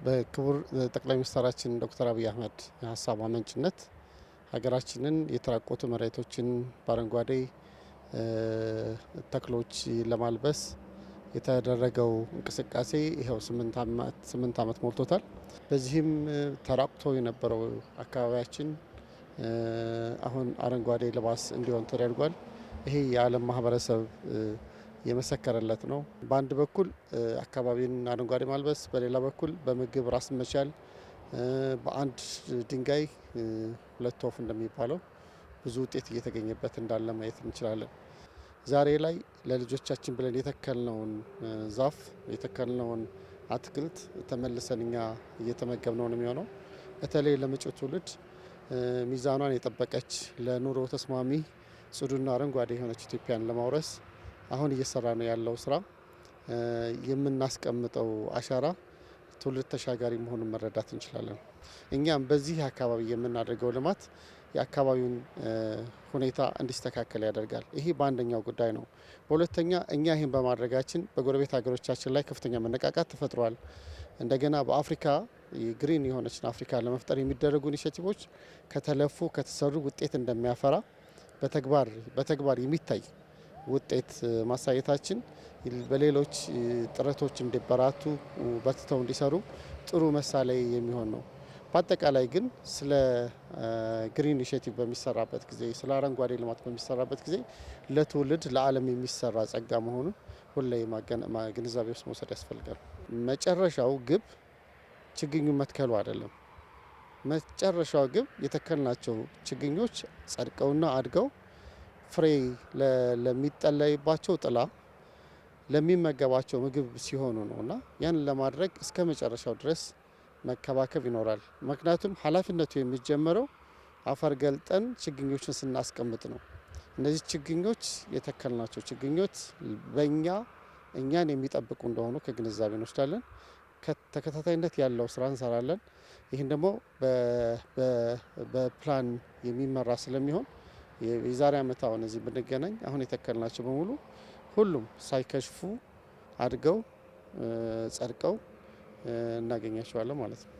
በክቡር ጠቅላይ ሚኒስትራችን ዶክተር አብይ አህመድ ሀሳብ አመንጭነት ሀገራችንን የተራቆቱ መሬቶችን በአረንጓዴ ተክሎች ለማልበስ የተደረገው እንቅስቃሴ ይሄው 8 ዓመት ሞልቶታል። በዚህም ተራቁቶ የነበረው አካባቢያችን አሁን አረንጓዴ ልባስ እንዲሆን ተደርጓል። ይሄ የዓለም ማህበረሰብ የመሰከረለት ነው። በአንድ በኩል አካባቢን አረንጓዴ ማልበስ፣ በሌላ በኩል በምግብ ራስን መቻል፣ በአንድ ድንጋይ ሁለት ወፍ እንደሚባለው ብዙ ውጤት እየተገኘበት እንዳለ ማየት እንችላለን። ዛሬ ላይ ለልጆቻችን ብለን የተከልነውን ዛፍ የተከልነውን አትክልት ተመልሰን እኛ እየተመገብነው ነው የሚሆነው። በተለይ ለመጪው ትውልድ ሚዛኗን የጠበቀች ለኑሮ ተስማሚ ጽዱና አረንጓዴ የሆነች ኢትዮጵያን ለማውረስ አሁን እየሰራ ነው ያለው ስራ የምናስቀምጠው አሻራ ትውልድ ተሻጋሪ መሆኑን መረዳት እንችላለን። እኛም በዚህ አካባቢ የምናደርገው ልማት የአካባቢውን ሁኔታ እንዲስተካከል ያደርጋል። ይሄ በአንደኛው ጉዳይ ነው። በሁለተኛ እኛ ይህን በማድረጋችን በጎረቤት ሀገሮቻችን ላይ ከፍተኛ መነቃቃት ተፈጥሯል። እንደገና በአፍሪካ ግሪን የሆነችን አፍሪካ ለመፍጠር የሚደረጉ ኢኒሼቲቮች ከተለፉ ከተሰሩ ውጤት እንደሚያፈራ በተግባር የሚታይ ውጤት ማሳየታችን በሌሎች ጥረቶች እንዲበራቱ በርትተው እንዲሰሩ ጥሩ ምሳሌ የሚሆን ነው። በአጠቃላይ ግን ስለ ግሪን ኢኒሼቲቭ በሚሰራበት ጊዜ ስለ አረንጓዴ ልማት በሚሰራበት ጊዜ ለትውልድ ለዓለም የሚሰራ ጸጋ መሆኑን ሁሌ ግንዛቤ ውስጥ መውሰድ ያስፈልጋል። መጨረሻው ግብ ችግኙ መትከሉ አይደለም። መጨረሻው ግብ የተከልናቸው ችግኞች ጸድቀውና አድገው ፍሬ ለሚጠለይባቸው ጥላ ለሚመገባቸው ምግብ ሲሆኑ ነውና ያን ለማድረግ እስከ መጨረሻው ድረስ መከባከብ ይኖራል። ምክንያቱም ኃላፊነቱ የሚጀምረው አፈር ገልጠን ችግኞችን ስናስቀምጥ ነው። እነዚህ ችግኞች የተከልናቸው ችግኞች እኛን የሚጠብቁ እንደሆኑ ከግንዛቤ እንወስዳለን። ተከታታይነት ያለው ስራ እንሰራለን። ይህን ደግሞ በፕላን የሚመራ ስለሚሆን የዛሬ ዓመት አሁን እዚህ ብንገናኝ አሁን የተከልናቸው በሙሉ ሁሉም ሳይከሽፉ አድገው ጸድቀው እናገኛቸዋለን ማለት ነው።